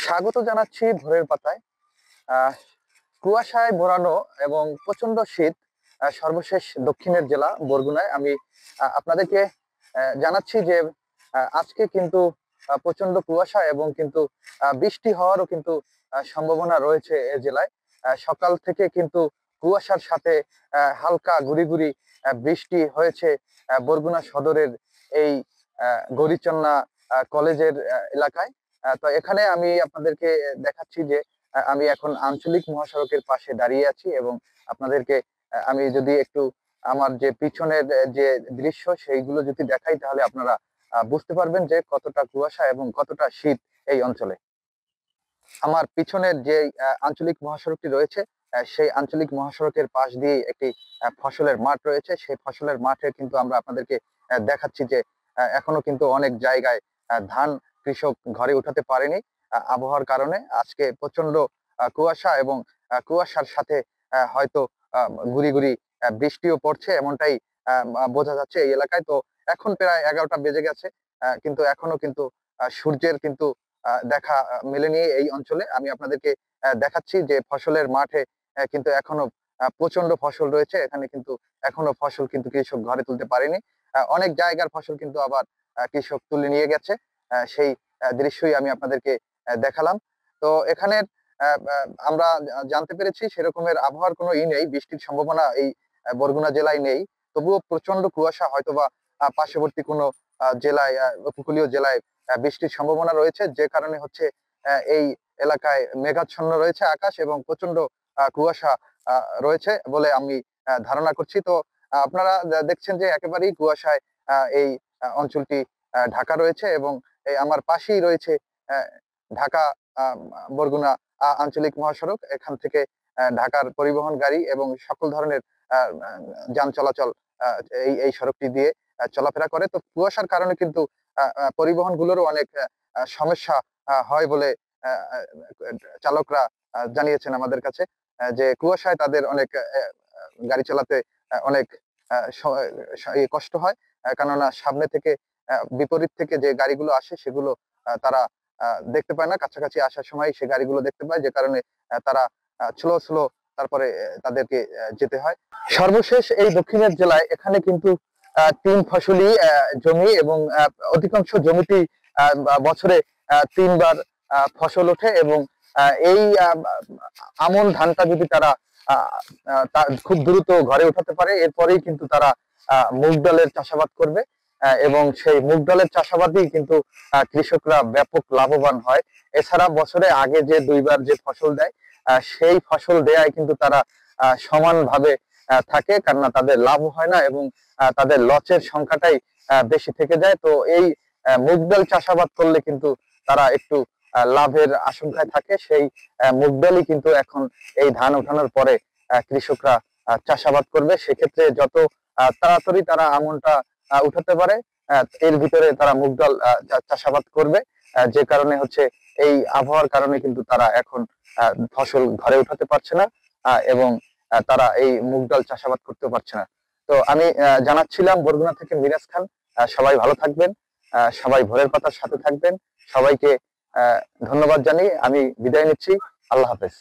স্বাগত জানাচ্ছি ভোরের পাতায়। আহ কুয়াশায় ভরানো এবং প্রচন্ড শীত সর্বশেষ দক্ষিণের জেলা বরগুনায়। আমি আপনাদেরকে জানাচ্ছি যে আজকে কিন্তু প্রচন্ড কুয়াশা এবং কিন্তু বৃষ্টি হওয়ারও কিন্তু সম্ভাবনা রয়েছে এ জেলায়। সকাল থেকে কিন্তু কুয়াশার সাথে হালকা গুড়ি গুড়ি বৃষ্টি হয়েছে বরগুনা সদরের এই গরিচন্না কলেজের এলাকায়। তো এখানে আমি আপনাদেরকে দেখাচ্ছি যে আমি এখন আঞ্চলিক মহাসড়কের পাশে দাঁড়িয়ে আছি এবং আপনাদেরকে আমি যদি একটু আমার যে পিছনের যে দৃশ্য সেইগুলো যদি দেখাই তাহলে আপনারা বুঝতে পারবেন যে কতটা কুয়াশা এবং কতটা শীত এই অঞ্চলে। আমার পিছনের যে আঞ্চলিক মহাসড়কটি রয়েছে সেই আঞ্চলিক মহাসড়কের পাশ দিয়ে একটি ফসলের মাঠ রয়েছে। সেই ফসলের মাঠে কিন্তু আমরা আপনাদেরকে দেখাচ্ছি যে এখনো কিন্তু অনেক জায়গায় ধান কৃষক ঘরে উঠাতে পারেনি আবহাওয়ার কারণে। আজকে প্রচন্ড কুয়াশা এবং কুয়াশার সাথে হয়তো গুড়ি গুড়ি বৃষ্টিও পড়ছে এমনটাই বোঝা যাচ্ছে এই এলাকায়। তো এখন প্রায় 11টা বেজে গেছে, কিন্তু এখনো কিন্তু সূর্যের কিন্তু দেখা মেলেনি এই অঞ্চলে। আমি আপনাদেরকে দেখাচ্ছি যে ফসলের মাঠে কিন্তু এখনো প্রচন্ড ফসল রয়েছে। এখানে কিন্তু এখনো ফসল কিন্তু কৃষক ঘরে তুলতে পারেনি। অনেক জায়গার ফসল কিন্তু আবার কৃষক তুলে নিয়ে গেছে। সেই দৃশ্যই আমি আপনাদেরকে দেখালাম। তো এখানের আমরা জানতে পেরেছি সেরকমের আবহাওয়ার কোনো নেই, বৃষ্টির সম্ভাবনা এই বরগুনা জেলায় নেই। তবুও প্রচন্ড কুয়াশা, হয়তোবা পার্শ্ববর্তী কোনো জেলায়, উপকূলীয় জেলায় বৃষ্টির সম্ভাবনা রয়েছে, যে কারণে হচ্ছে এই এলাকায় মেঘাচ্ছন্ন রয়েছে আকাশ এবং প্রচন্ড কুয়াশা রয়েছে বলে আমি ধারণা করছি। তো আপনারা দেখছেন যে একেবারেই কুয়াশায় এই অঞ্চলটি ঢাকা রয়েছে এবং এই আমার পাশেই রয়েছে ঢাকা বরগুনা আঞ্চলিক মহাসড়ক। এখান থেকে ঢাকার পরিবহন গাড়ি এবং সকল ধরনের যান চলাচল এই এই সড়কটি দিয়ে চলাফেরা করে। তো কুয়াশার কারণে কিন্তু পরিবহন গুলোরও অনেক সমস্যা হয় বলে চালকরা জানিয়েছেন আমাদের কাছে, যে কুয়াশায় তাদের অনেক গাড়ি চালাতে অনেক কষ্ট হয়। কেননা সামনে থেকে বিপরীত থেকে যে গাড়িগুলো আসে সেগুলো তারা দেখতে পায় না, কাছাকাছি আসার সময় সে গাড়িগুলো দেখতে পায়, যে কারণে তারা স্লো স্লো তারপরে তাদেরকে যেতে হয়। সর্বশেষ এই দক্ষিণের জেলায় এখানে কিন্তু 3 ফসলি জমি এবং অধিকাংশ জমিতেই বছরে 3 বার ফসল ওঠে এবং এই আমন ধানটা যদি তারা খুব দ্রুত ঘরে উঠাতে পারে, এরপরেই কিন্তু তারা মুগ ডালের চাষাবাদ করবে এবং সেই মুগ ডালের চাষাবাদই কিন্তু কৃষকরা ব্যাপক লাভবান হয়। এছাড়া বছরে আগে যে 2বার যে ফসল দেয় সেই ফসল দেয়ায় কিন্তু তারা সমানভাবে থাকে, কেননা তাদের লাভ হয় না এবং তাদের লসের সংখ্যাটাই বেশি থেকে যায়। তো এই মুগ ডাল চাষাবাদ করলে কিন্তু তারা একটু লাভের আশঙ্কায় থাকে। সেই মুগ ডালই কিন্তু এখন এই ধান ওঠানোর পরে কৃষকরা চাষাবাদ করবে। সেক্ষেত্রে যত তাড়াতাড়ি তারা আমনটা উঠাতে পারে এর ভিতরে তারা মুগ ডাল চাষাবাদ করবে, যে কারণে হচ্ছে এই আবহাওয়ার কারণে কিন্তু তারা এখন ফসল ঘরে উঠাতে পারছে না এবং তারা এই মুগ ডাল চাষাবাদ করতে পারছে না। তো আমি জানাচ্ছিলাম বরগুনা থেকে মিরাজ খান। সবাই ভালো থাকবেন, সবাই ভোরের পাতার সাথে থাকবেন। সবাইকে ধন্যবাদ জানিয়ে আমি বিদায় নিচ্ছি। আল্লাহ হাফেজ।